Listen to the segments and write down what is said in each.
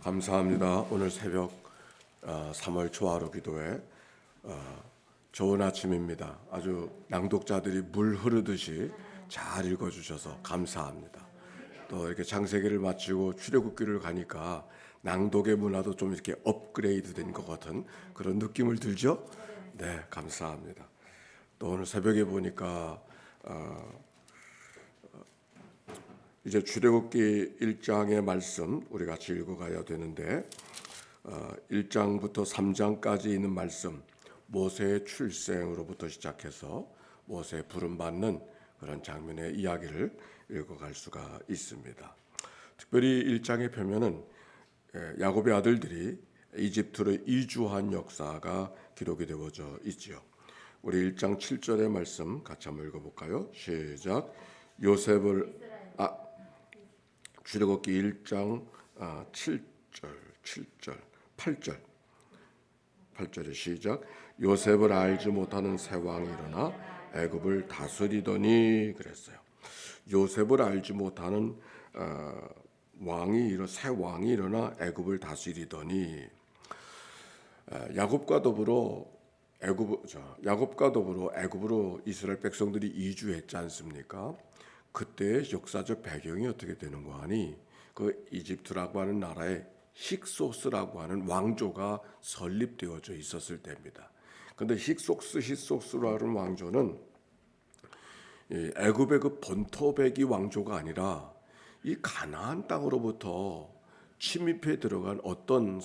감사합니다. 오늘 새벽 3월 초하루 기도회 좋은 아침입니다. 아주 낭독자들이 물 흐르듯이 잘 읽어주셔서 감사합니다. 또 이렇게 창세기를 마치고 출애굽기를 가니까 낭독의 문화도 좀 이렇게 업그레이드된 것 같은 그런 느낌을 들죠? 네, 감사합니다. 또 오늘 새벽에 보니까 이제 출애굽기 1장의 말씀 우리 같이 읽어가야 되는데 1장부터 3장까지 있는 말씀, 모세의 출생으로부터 시작해서 모세의 부름받는 그런 장면의 이야기를 읽어갈 수가 있습니다. 특별히 1장의 표면은 야곱의 아들들이 이집트로 이주한 역사가 기록이 되어져 있지요. 우리 1장 7절의 말씀 같이 한번 읽어볼까요? 시작. 요셉을 출애굽기 1장 7절 8절의 시작. 요셉을 알지 못하는 새 왕이 일어나 애굽을 다스리더니 그랬어요. 요셉을 알지 못하는 새 왕이 일어나 애굽을 다스리더니 야곱과 더불어 애굽으로 이스라엘 백성들이 이주했지 않습니까? 그때의 역사적 배경이 어떻게 되는가 하니 그 이집트라고 하는 나라에 힉소스라고 하는 왕조가 설립되어져 있었을 때입니다. 그런데 힉소스라는 왕조는 애굽의 그 본토베기 왕조가 아니라 이 가나안 땅으로부터 침입해 들어간 어떤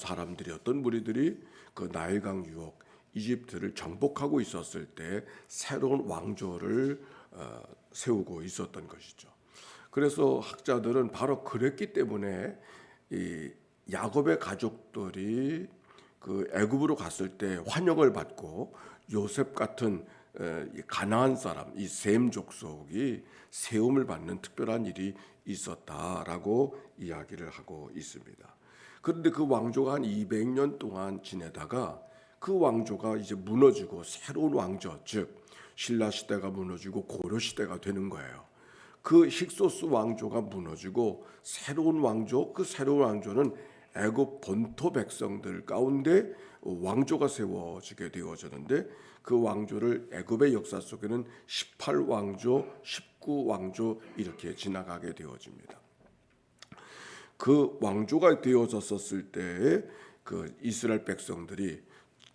무리들이 그 나일강 유역 이집트를 정복하고 있었을 때 새로운 왕조를 세우고 있었던 것이죠. 그래서 학자들은 바로 그랬기 때문에 이 야곱의 가족들이 그 애굽으로 갔을 때 환영을 받고 요셉 같은 가나안 사람, 이 셈 족속이 세움을 받는 특별한 일이 있었다라고 이야기를 하고 있습니다. 그런데 그 왕조가 한 200년 동안 지내다가 그 왕조가 이제 무너지고 새로운 왕조, 즉 신라 시대가 무너지고 고려 시대가 되는 거예요. 그 힉소스 왕조가 무너지고 새로운 왕조는 애굽 본토 백성들 가운데 왕조가 세워지게 되어졌는데 그 왕조를 애굽의 역사 속에는 18왕조, 19왕조 이렇게 지나가게 되어집니다. 그 왕조가 되어졌었을 때에 그 이스라엘 백성들이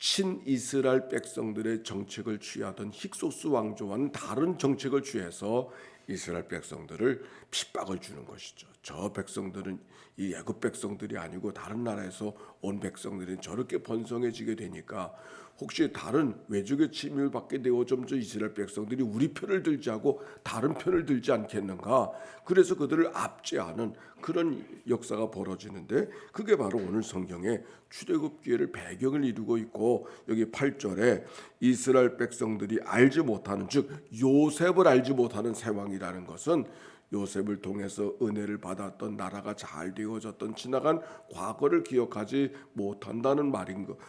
친이스라엘 백성들의 정책을 취하던 힉소스 왕조와는 다른 정책을 취해서 이스라엘 백성들을 핍박을 주는 것이죠. 저 백성들은 이 애굽 백성들이 아니고 다른 나라에서 온 백성들이 저렇게 번성해지게 되니까 혹시 다른 외적의 침입을 받게 되어 점점 이스라엘 백성들이 우리 편을 들지 하고 다른 편을 들지 않겠는가. 그래서 그들을 압제하는 그런 역사가 벌어지는데 그게 바로 오늘 성경의 출애굽기를 배경을 이루고 있고 여기 8절에 이스라엘 백성들이 알지 못하는 즉 요셉을 알지 못하는 새 왕이라는 것은 요셉을 통해서 은혜를 받았던 나라가 잘 되어졌던 지나간 과거를 기억하지 못한다는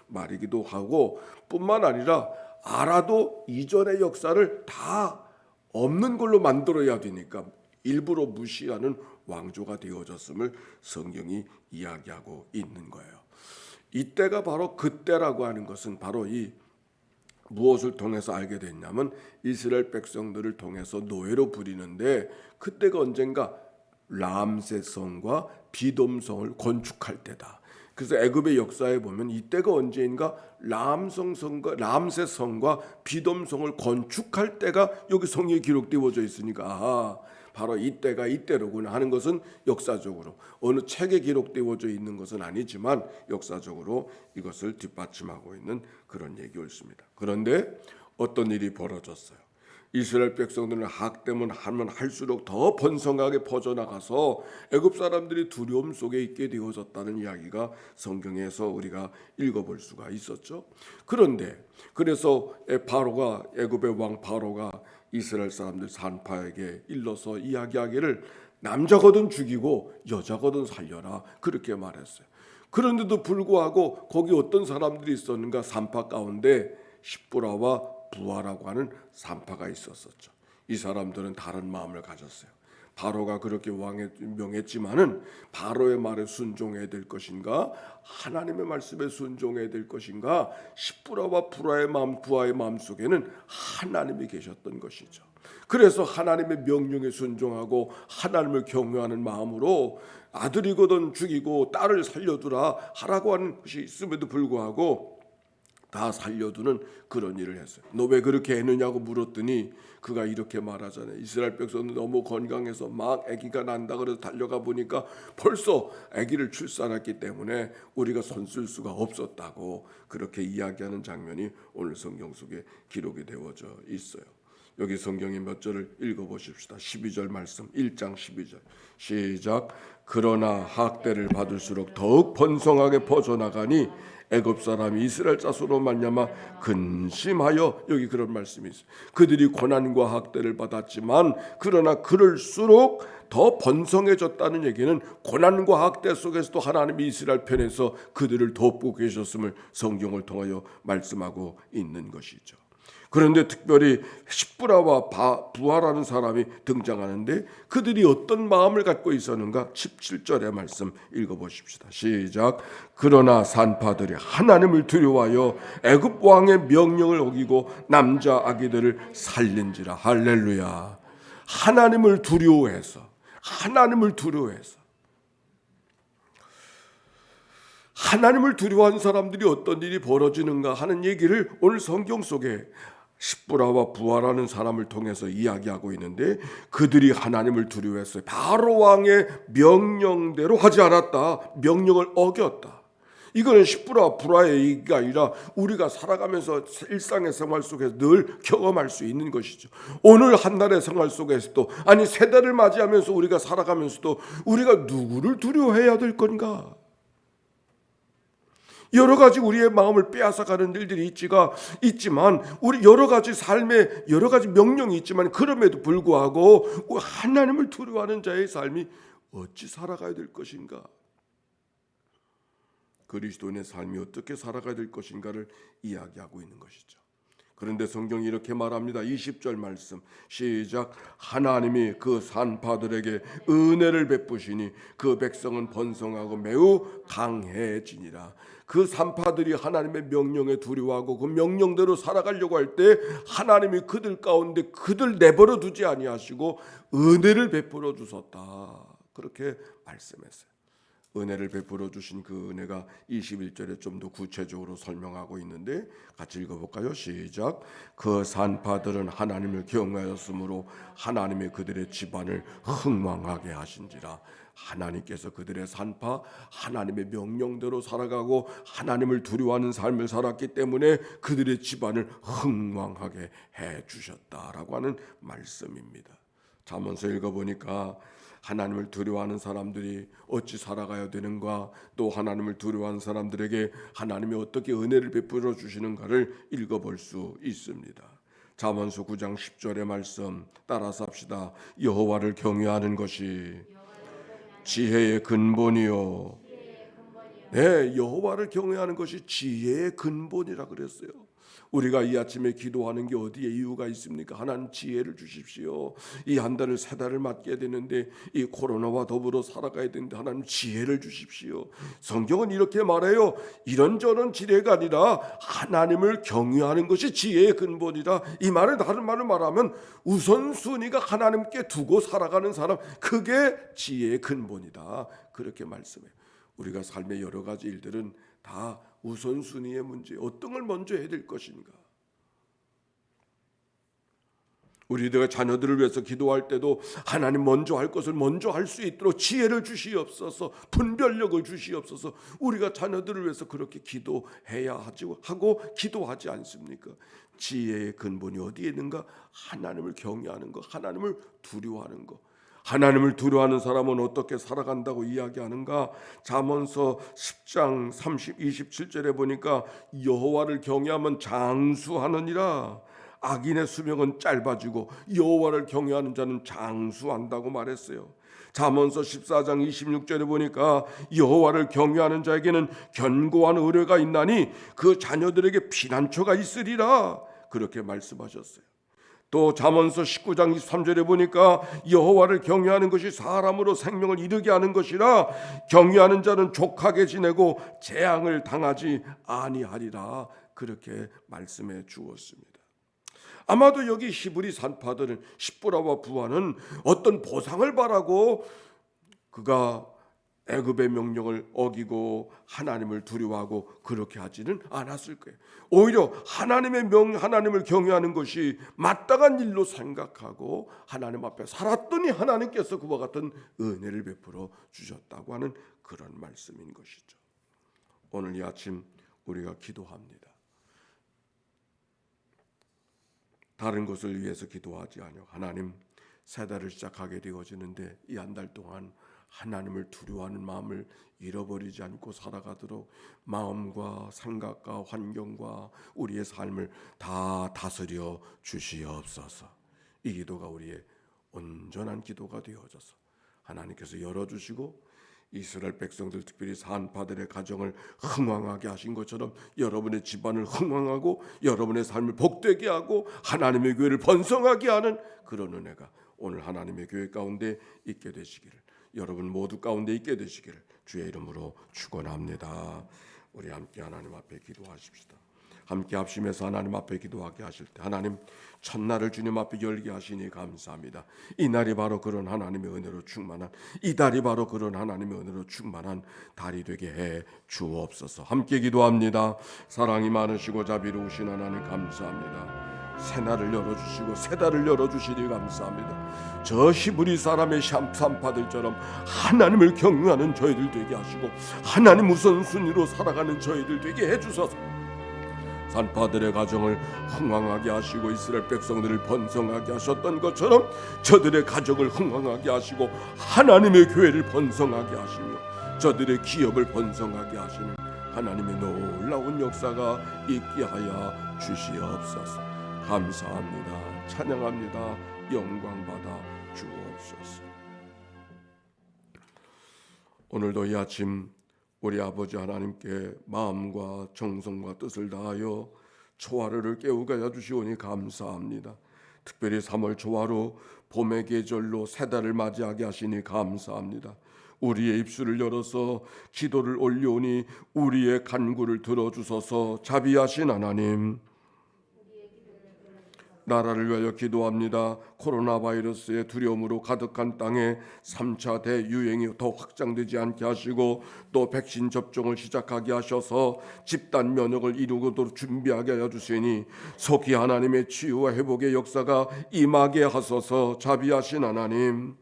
말이기도 하고 뿐만 아니라 알아도 이전의 역사를 다 없는 걸로 만들어야 되니까 일부러 무시하는 왕조가 되어졌음을 성경이 이야기하고 있는 거예요. 이때가 바로 그때라고 하는 것은 바로 이 무엇을 통해서 알게 됐냐면 이스라엘 백성들을 통해서 노예로 부리는데 그때가 언젠가 람세성과 비돔성을 건축할 때다. 그래서 애굽의 역사에 보면 이때가 언제인가 람세성과 비돔성을 건축할 때가 여기 성경에 기록되어져 있으니까 바로 이때가 이때로구나 하는 것은 역사적으로 어느 책에 기록되어져 있는 것은 아니지만 역사적으로 이것을 뒷받침하고 있는 그런 얘기였습니다. 그런데 어떤 일이 벌어졌어요. 이스라엘 백성들은 학대만 하면 할수록 더 번성하게 퍼져나가서 애굽 사람들이 두려움 속에 있게 되어졌다는 이야기가 성경에서 우리가 읽어볼 수가 있었죠. 그런데 그래서 애굽의 왕 바로가 이스라엘 사람들 산파에게 일러서 이야기하기를 남자거든 죽이고 여자거든 살려라 그렇게 말했어요. 그런데도 불구하고 거기 어떤 사람들이 있었는가 산파 가운데 십부라와 부하라고 하는 산파가 있었었죠. 이 사람들은 다른 마음을 가졌어요. 바로가 그렇게 왕에 명했지만은 바로의 말에 순종해야 될 것인가, 하나님의 말씀에 순종해야 될 것인가, 십부라와 부하의 마음 속에는 하나님이 계셨던 것이죠. 그래서 하나님의 명령에 순종하고 하나님을 경외하는 마음으로 아들이거든 죽이고 딸을 살려두라 하라고 하는 것이 있음에도 불구하고 다 살려두는 그런 일을 했어요. 너 왜 그렇게 했느냐고 물었더니 그가 이렇게 말하잖아요. 이스라엘 백성은 너무 건강해서 막 아기가 난다 그래서 달려가 보니까 벌써 아기를 출산했기 때문에 우리가 손쓸 수가 없었다고 그렇게 이야기하는 장면이 오늘 성경 속에 기록이 되어져 있어요. 여기 성경의 몇 절을 읽어보십시다. 12절 말씀 1장 12절 시작. 그러나 학대를 받을수록 더욱 번성하게 퍼져나가니 애굽 사람이 이스라엘 자손으로 말미암아 근심하여, 여기 그런 말씀이 있어요. 그들이 고난과 학대를 받았지만 그러나 그럴수록 더 번성해졌다는 얘기는 고난과 학대 속에서도 하나님이 이스라엘 편에서 그들을 돕고 계셨음을 성경을 통하여 말씀하고 있는 것이죠. 그런데 특별히 십부라와 부하라는 사람이 등장하는데 그들이 어떤 마음을 갖고 있었는가? 17절의 말씀 읽어보십시다. 시작. 그러나 산파들이 하나님을 두려워하여 애굽 왕의 명령을 어기고 남자 아기들을 살린지라. 할렐루야. 하나님을 두려워해서 하나님을 두려워한 사람들이 어떤 일이 벌어지는가 하는 얘기를 오늘 성경 속에 십부라와 부하라는 사람을 통해서 이야기하고 있는데 그들이 하나님을 두려워했어요. 바로 왕의 명령대로 하지 않았다. 명령을 어겼다. 이거는 십부라 부하의 얘기가 아니라 우리가 살아가면서 일상의 생활 속에서 늘 경험할 수 있는 것이죠. 오늘 한 날의 생활 속에서도, 아니 세대를 맞이하면서 우리가 살아가면서도 우리가 누구를 두려워해야 될 건가? 여러 가지 우리의 마음을 빼앗아가는 일들이 있지만 우리 여러 가지 삶에 여러 가지 명령이 있지만 그럼에도 불구하고 하나님을 두려워하는 자의 삶이 어찌 살아가야 될 것인가? 그리스도인의 삶이 어떻게 살아가야 될 것인가를 이야기하고 있는 것이죠. 그런데 성경이 이렇게 말합니다. 20절 말씀 시작. 하나님이 그 산파들에게 은혜를 베푸시니 그 백성은 번성하고 매우 강해지니라. 그 산파들이 하나님의 명령에 두려워하고 그 명령대로 살아가려고 할 때 하나님이 그들 가운데 그들 내버려 두지 아니하시고 은혜를 베풀어 주셨다. 그렇게 말씀했어요. 은혜를 베풀어 주신 그 은혜가 21절에 좀 더 구체적으로 설명하고 있는데 같이 읽어볼까요? 시작. 그 산파들은 하나님을 경외하였으므로 하나님이 그들의 집안을 흥왕하게 하신지라. 하나님께서 그들의 산파, 하나님의 명령대로 살아가고 하나님을 두려워하는 삶을 살았기 때문에 그들의 집안을 흥왕하게 해주셨다라고 하는 말씀입니다. 잠언서 읽어보니까 하나님을 두려워하는 사람들이 어찌 살아가야 되는가, 또 하나님을 두려워하는 사람들에게 하나님이 어떻게 은혜를 베풀어 주시는가를 읽어볼 수 있습니다. 잠언서 9장 10절의 말씀 따라서 합시다. 여호와를 경외하는 것이 지혜의 근본이요. 네, 여호와를 경외하는 것이 지혜의 근본이라 그랬어요. 우리가 이 아침에 기도하는 게 어디에 이유가 있습니까? 하나님 지혜를 주십시오. 이 한 달을 세 달을 맞게 되는데 이 코로나와 더불어 살아가야 되는데 하나님 지혜를 주십시오. 성경은 이렇게 말해요. 이런저런 지혜가 아니라 하나님을 경외하는 것이 지혜의 근본이다. 이 말은 다른 말로 말하면 우선순위가 하나님께 두고 살아가는 사람, 그게 지혜의 근본이다. 그렇게 말씀해요. 우리가 삶의 여러 가지 일들은 다 우선순위의 문제, 어떤 걸 먼저 해야 될 것인가. 우리가 자녀들을 위해서 기도할 때도 하나님 먼저 할 것을 먼저 할 수 있도록 지혜를 주시옵소서, 분별력을 주시옵소서. 우리가 자녀들을 위해서 그렇게 기도해야 하고 기도하지 않습니까? 지혜의 근본이 어디에 있는가? 하나님을 경외하는 것, 하나님을 두려워하는 것. 하나님을 두려워하는 사람은 어떻게 살아간다고 이야기하는가? 잠언서 10장 27절에 보니까 여호와를 경외하면 장수하느니라. 악인의 수명은 짧아지고 여호와를 경외하는 자는 장수한다고 말했어요. 잠언서 14장 26절에 보니까 여호와를 경외하는 자에게는 견고한 의뢰가 있나니 그 자녀들에게 피난처가 있으리라. 그렇게 말씀하셨어요. 또 잠언서 19장 23절에 보니까 여호와를 경외하는 것이 사람으로 생명을 이르게 하는 것이라 경외하는 자는 족하게 지내고 재앙을 당하지 아니하리라 그렇게 말씀해 주었습니다. 아마도 여기 히브리 산파들은 십보라와 부하는 어떤 보상을 바라고 그가 애굽의 명령을 어기고 하나님을 두려워하고 그렇게 하지는 않았을 거예요. 오히려 하나님을 경외하는 것이 마땅한 일로 생각하고 하나님 앞에 살았더니 하나님께서 그와 같은 은혜를 베풀어 주셨다고 하는 그런 말씀인 것이죠. 오늘 이 아침 우리가 기도합니다. 다른 것을 위해서 기도하지 않고 하나님, 새 달을 시작하게 되어지는데 이 한 달 동안 하나님을 두려워하는 마음을 잃어버리지 않고 살아가도록 마음과 생각과 환경과 우리의 삶을 다 다스려 주시옵소서. 이 기도가 우리의 온전한 기도가 되어져서 하나님께서 열어주시고 이스라엘 백성들, 특별히 산파들의 가정을 흥왕하게 하신 것처럼 여러분의 집안을 흥왕하고 여러분의 삶을 복되게 하고 하나님의 교회를 번성하게 하는 그런 은혜가 오늘 하나님의 교회 가운데 있게 되시기를, 여러분 모두 가운데 있게 되시기를 주의 이름으로 축원합니다. 우리 함께 하나님 앞에 기도하십시다. 함께 합심해서 하나님 앞에 기도하게 하실 때 하나님, 첫날을 주님 앞에 열게 하시니 감사합니다. 이 날이 바로 그런 하나님의 은혜로 충만한, 이 달이 바로 그런 하나님의 은혜로 충만한 달이 되게 해 주옵소서. 함께 기도합니다. 사랑이 많으시고 자비로우신 하나님 감사합니다. 새날을 열어주시고 새 달을 열어주시니 감사합니다. 저 히브리 사람의 산파들처럼 하나님을 경외하는 저희들 되게 하시고 하나님 우선순위로 살아가는 저희들 되게 해주소서. 산파들의 가정을 흥왕하게 하시고 이스라엘 백성들을 번성하게 하셨던 것처럼 저들의 가정을 흥왕하게 하시고 하나님의 교회를 번성하게 하시며 저들의 기업을 번성하게 하시는 하나님의 놀라운 역사가 있게 하여 주시옵소서. 감사합니다. 찬양합니다. 영광받아 주옵소서. 오늘도 이 아침 우리 아버지 하나님께 마음과 정성과 뜻을 다하여 초하루를 깨우게 해주시오니 감사합니다. 특별히 3월 초하루 봄의 계절로 새 달을 맞이하게 하시니 감사합니다. 우리의 입술을 열어서 기도를 올려오니 우리의 간구를 들어주소서. 자비하신 하나님, 나라를 위하여 기도합니다. 코로나 바이러스의 두려움으로 가득한 땅에 3차 대유행이 더 확장되지 않게 하시고 또 백신 접종을 시작하게 하셔서 집단 면역을 이루고도 준비하게 하여 주시니 속히 하나님의 치유와 회복의 역사가 임하게 하소서. 자비하신 하나님,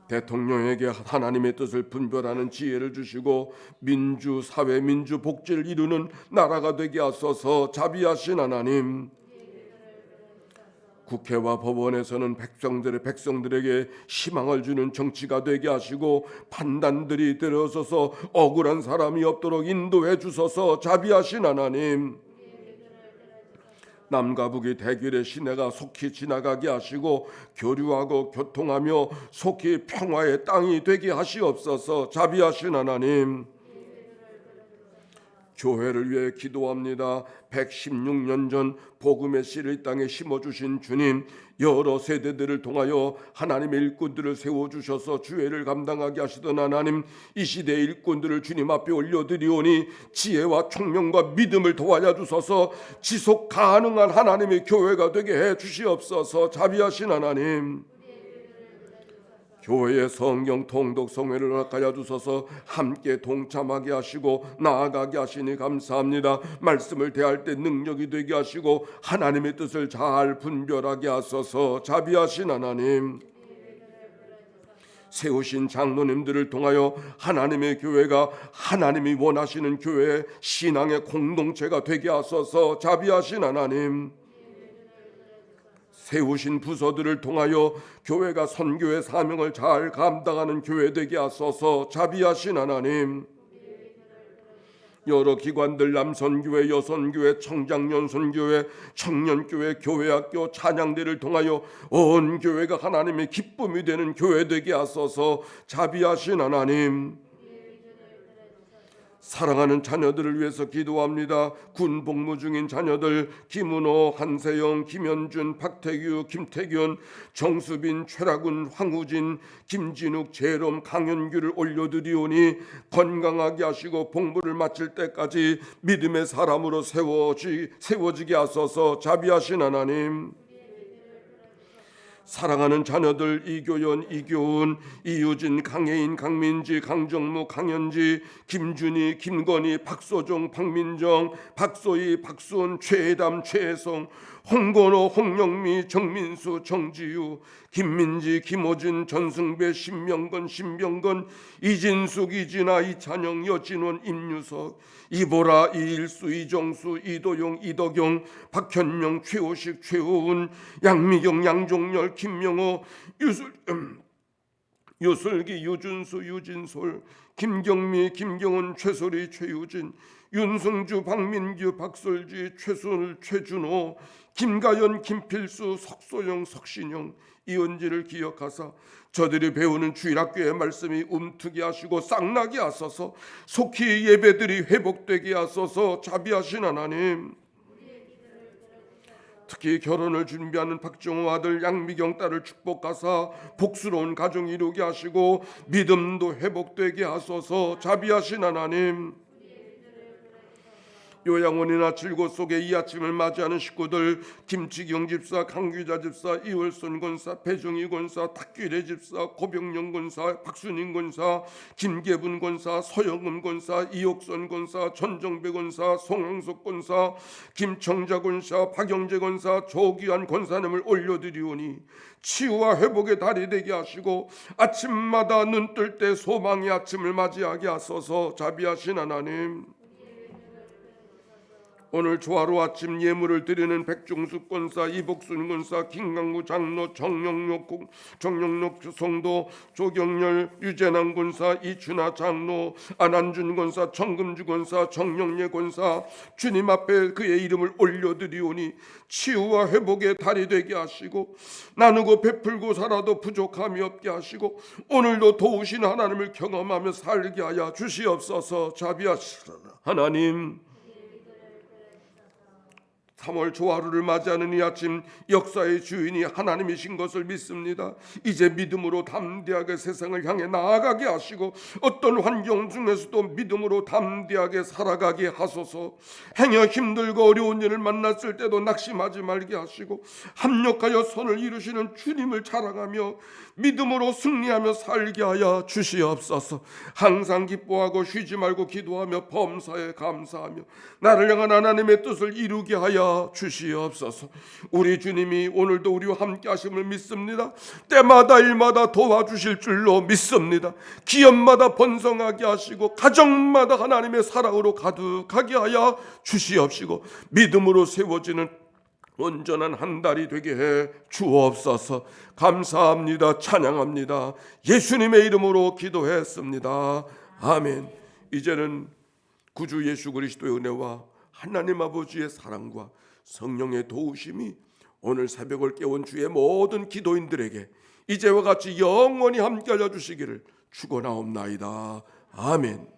대통령에게 하나님의 뜻을 분별하는 지혜를 주시고 민주, 사회, 민주 복지를 이루는 나라가 되게 하소서. 자비하신 하나님, 국회와 법원에서는 백성들에게 희망을 주는 정치가 되게 하시고 판단들이 들어서서 억울한 사람이 없도록 인도해 주소서. 자비하신 하나님, 남과 북의 대결의 시내가 속히 지나가게 하시고 교류하고 교통하며 속히 평화의 땅이 되게 하시옵소서. 자비하신 하나님, 교회를 위해 기도합니다. 116년 전 복음의 씨를 땅에 심어주신 주님, 여러 세대들을 통하여 하나님의 일꾼들을 세워주셔서 주회를 감당하게 하시던 하나님, 이 시대의 일꾼들을 주님 앞에 올려드리오니 지혜와 총명과 믿음을 도와야 주소서. 지속 가능한 하나님의 교회가 되게 해 주시옵소서. 자비하신 하나님, 교회의 성경 통독 성회를 허락하여 주소서. 함께 동참하게 하시고 나아가게 하시니 감사합니다. 말씀을 대할 때 능력이 되게 하시고 하나님의 뜻을 잘 분별하게 하소서. 자비하신 하나님, 세우신 장로님들을 통하여 하나님의 교회가 하나님이 원하시는 교회의 신앙의 공동체가 되게 하소서. 자비하신 하나님, 세우신 부서들을 통하여 교회가 선교의 사명을 잘 감당하는 교회 되게 하소서. 자비하신 하나님, 여러 기관들, 남선교회, 여선교회, 청장연선교회, 청년교회, 교회학교, 찬양대를 통하여 온 교회가 하나님의 기쁨이 되는 교회 되게 하소서. 자비하신 하나님, 사랑하는 자녀들을 위해서 기도합니다. 군 복무 중인 자녀들 김은호, 한세영, 김현준, 박태규, 김태균, 정수빈, 최라군, 황우진, 김진욱, 재롬, 강현규를 올려드리오니 건강하게 하시고 복무를 마칠 때까지 믿음의 사람으로 세워지게 하소서. 자비하신 하나님, 사랑하는 자녀들 이교연, 이교훈, 이유진, 강혜인, 강민지, 강정무, 강현지, 김준희, 김건희, 박소정, 박민정, 박소희, 박수원, 최혜담, 최혜성, 홍건호, 홍영미, 정민수, 정지유, 김민지, 김호진, 전승배, 신명건, 신병건, 이진숙, 이진아, 이찬영, 여진원, 임유석, 이보라, 이일수, 이정수, 이도용, 이덕영, 박현명, 최호식, 최호은, 양미경, 양종열, 김명호, 유슬기, 유준수, 유진솔, 김경미, 김경은, 최소리, 최유진, 윤승주, 박민규, 박솔지, 최순을, 최준호, 김가연, 김필수, 석소영, 석신영, 이은지를 기억하사 저들이 배우는 주일학교의 말씀이 움트게 하시고 쌍나게 하소서. 속히 예배들이 회복되게 하소서. 자비하신 하나님, 특히 결혼을 준비하는 박정호 아들 양미경 딸을 축복하사 복스러운 가정 이루게 하시고 믿음도 회복되게 하소서. 자비하신 하나님, 요양원이나 질고 속에 이 아침을 맞이하는 식구들 김치경 집사, 강규자 집사, 이월순 권사, 배정희 권사, 탁규래 집사, 고병영 권사, 박순인 권사, 김계분 권사, 서영금 권사, 이옥선 권사, 전정배 권사, 송항석 권사, 김청자 권사, 박영재 권사, 조기환 권사님을 올려드리오니 치유와 회복의 달이 되게 하시고 아침마다 눈 뜰 때 소망의 아침을 맞이하게 하소서. 자비하신 하나님, 오늘 조화로 아침 예물을 드리는 백종숙 권사, 이복순 권사, 김강구 장로, 정영록 성도, 조경열, 유재남 권사, 이춘하 장로, 안한준 권사, 정금주 권사, 정영예 권사, 주님 앞에 그의 이름을 올려드리오니 치유와 회복의 달이 되게 하시고 나누고 베풀고 살아도 부족함이 없게 하시고 오늘도 도우신 하나님을 경험하며 살게 하여 주시옵소서. 자비하시라 하나님, 3월 조화루를 맞이하는 이 아침 역사의 주인이 하나님이신 것을 믿습니다. 이제 믿음으로 담대하게 세상을 향해 나아가게 하시고 어떤 환경 중에서도 믿음으로 담대하게 살아가게 하소서. 행여 힘들고 어려운 일을 만났을 때도 낙심하지 말게 하시고 합력하여 선을 이루시는 주님을 자랑하며 믿음으로 승리하며 살게 하여 주시옵소서. 항상 기뻐하고 쉬지 말고 기도하며 범사에 감사하며 나를 향한 하나님의 뜻을 이루게 하여 주시옵소서. 우리 주님이 오늘도 우리와 함께 하심을 믿습니다. 때마다 일마다 도와주실 줄로 믿습니다. 기업마다 번성하게 하시고 가정마다 하나님의 사랑으로 가득하게 하여 주시옵시고 믿음으로 세워지는 온전한 한 달이 되게 해 주옵소서. 감사합니다. 찬양합니다. 예수님의 이름으로 기도했습니다. 아멘. 이제는 구주 예수 그리스도의 은혜와 하나님 아버지의 사랑과 성령의 도우심이 오늘 새벽을 깨운 주의 모든 기도인들에게 이제와 같이 영원히 함께하여 주시기를 축원하옵나이다. 아멘.